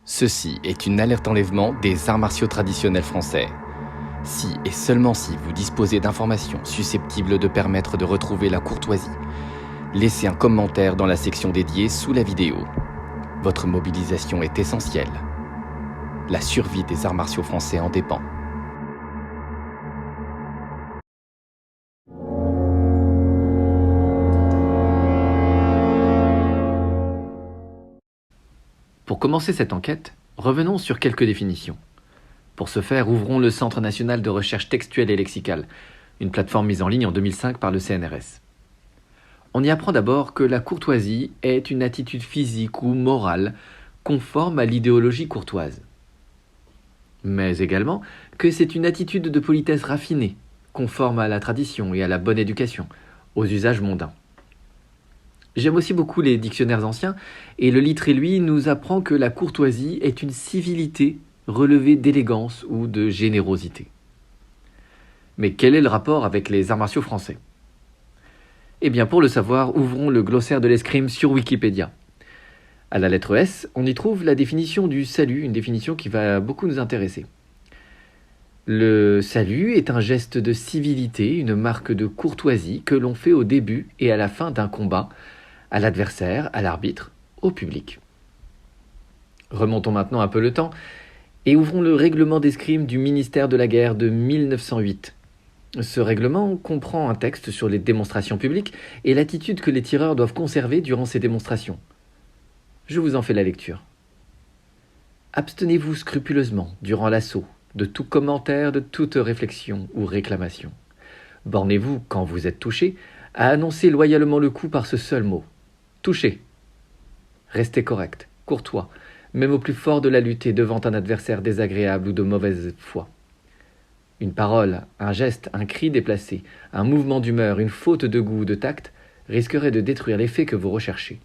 Ceci est une alerte enlèvement des arts martiaux traditionnels français. Si et seulement si vous disposez d'informations susceptibles de permettre de retrouver la courtoisie, laissez un commentaire dans la section dédiée sous la vidéo. Votre mobilisation est essentielle. La survie des arts martiaux français en dépend. Pour commencer cette enquête, revenons sur quelques définitions. Pour ce faire, ouvrons le Centre national de recherche textuelle et lexicale, une plateforme mise en ligne en 2005 par le CNRS. On y apprend d'abord que la courtoisie est une attitude physique ou morale conforme à l'idéologie courtoise. Mais également que c'est une attitude de politesse raffinée, conforme à la tradition et à la bonne éducation, aux usages mondains. J'aime aussi beaucoup les dictionnaires anciens, et le Littré, lui, nous apprend que la courtoisie est une civilité relevée d'élégance ou de générosité. Mais quel est le rapport avec les arts martiaux français ? Eh bien, pour le savoir, ouvrons le glossaire de l'escrime sur Wikipédia. À la lettre S, on y trouve la définition du salut, une définition qui va beaucoup nous intéresser. Le salut est un geste de civilité, une marque de courtoisie que l'on fait au début et à la fin d'un combat, à l'adversaire, à l'arbitre, au public. Remontons maintenant un peu le temps et ouvrons le règlement d'escrime du ministère de la Guerre de 1908. Ce règlement comprend un texte sur les démonstrations publiques et l'attitude que les tireurs doivent conserver durant ces démonstrations. Je vous en fais la lecture. Abstenez-vous scrupuleusement, durant l'assaut, de tout commentaire, de toute réflexion ou réclamation. Bornez-vous, quand vous êtes touché, à annoncer loyalement le coup par ce seul mot. Touché. Restez correct, courtois, même au plus fort de la lutte et devant un adversaire désagréable ou de mauvaise foi. Une parole, un geste, un cri déplacé, un mouvement d'humeur, une faute de goût ou de tact risquerait de détruire l'effet que vous recherchez.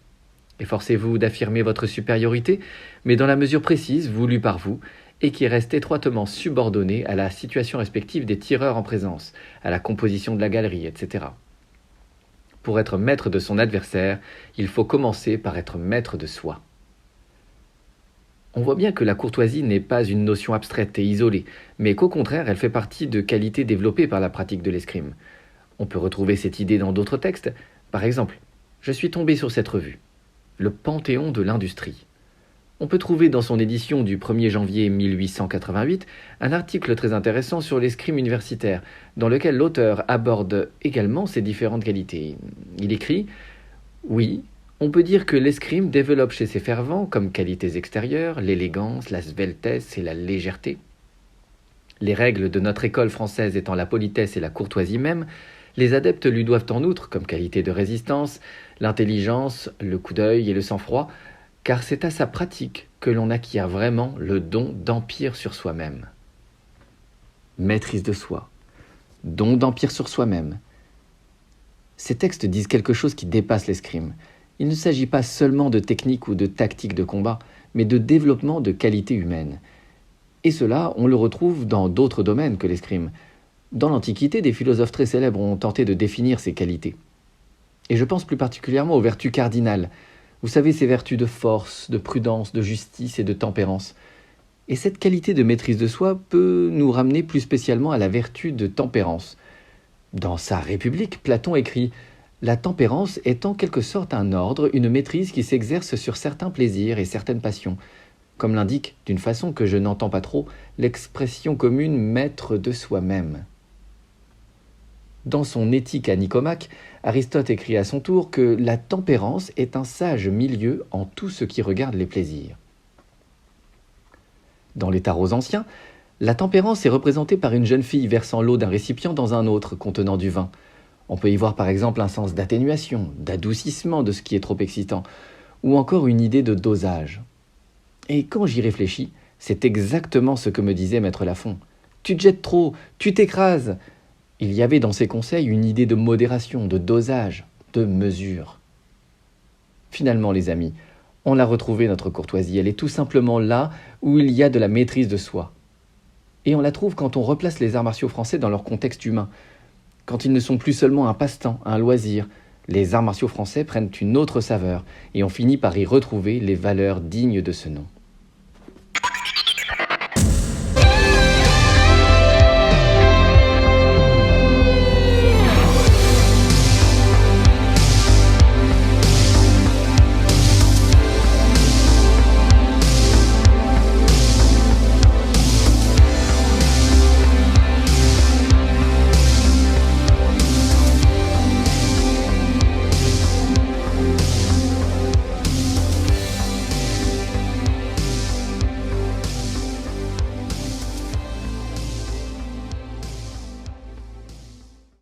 Efforcez-vous d'affirmer votre supériorité, mais dans la mesure précise voulue par vous, et qui reste étroitement subordonnée à la situation respective des tireurs en présence, à la composition de la galerie, etc. Pour être maître de son adversaire, il faut commencer par être maître de soi. On voit bien que la courtoisie n'est pas une notion abstraite et isolée, mais qu'au contraire, elle fait partie de qualités développées par la pratique de l'escrime. On peut retrouver cette idée dans d'autres textes. Par exemple, je suis tombé sur cette revue, Le Panthéon de l'Industrie. On peut trouver dans son édition du 1er janvier 1888 un article très intéressant sur l'escrime universitaire, dans lequel l'auteur aborde également ses différentes qualités. Il écrit « Oui, on peut dire que l'escrime développe chez ses fervents comme qualités extérieures l'élégance, la sveltesse et la légèreté. Les règles de notre école française étant la politesse et la courtoisie même, les adeptes lui doivent en outre, comme qualité de résistance, l'intelligence, le coup d'œil et le sang-froid, car c'est à sa pratique que l'on acquiert vraiment le don d'empire sur soi-même. Maîtrise de soi, don d'empire sur soi-même. Ces textes disent quelque chose qui dépasse l'escrime. Il ne s'agit pas seulement de technique ou de tactique de combat, mais de développement de qualités humaines. Et cela, on le retrouve dans d'autres domaines que l'escrime. Dans l'Antiquité, des philosophes très célèbres ont tenté de définir ces qualités. Et je pense plus particulièrement aux vertus cardinales. Vous savez, ces vertus de force, de prudence, de justice et de tempérance. Et cette qualité de maîtrise de soi peut nous ramener plus spécialement à la vertu de tempérance. Dans sa République, Platon écrit « La tempérance est en quelque sorte un ordre, une maîtrise qui s'exerce sur certains plaisirs et certaines passions, comme l'indique, d'une façon que je n'entends pas trop, l'expression commune « maître de soi-même ». Dans son Éthique à Nicomaque, Aristote écrit à son tour que la tempérance est un sage milieu en tout ce qui regarde les plaisirs. Dans les tarots anciens, la tempérance est représentée par une jeune fille versant l'eau d'un récipient dans un autre contenant du vin. On peut y voir par exemple un sens d'atténuation, d'adoucissement de ce qui est trop excitant, ou encore une idée de dosage. Et quand j'y réfléchis, c'est exactement ce que me disait Maître Lafon. « Tu te jettes trop, tu t'écrases !» Il y avait dans ses conseils une idée de modération, de dosage, de mesure. Finalement, les amis, On l'a retrouvée, notre courtoisie. Elle est tout simplement là où il y a de la maîtrise de soi. Et on la trouve quand on replace les arts martiaux français dans leur contexte humain. Quand ils ne sont plus seulement un passe-temps, un loisir, les arts martiaux français prennent une autre saveur et on finit par y retrouver les valeurs dignes de ce nom.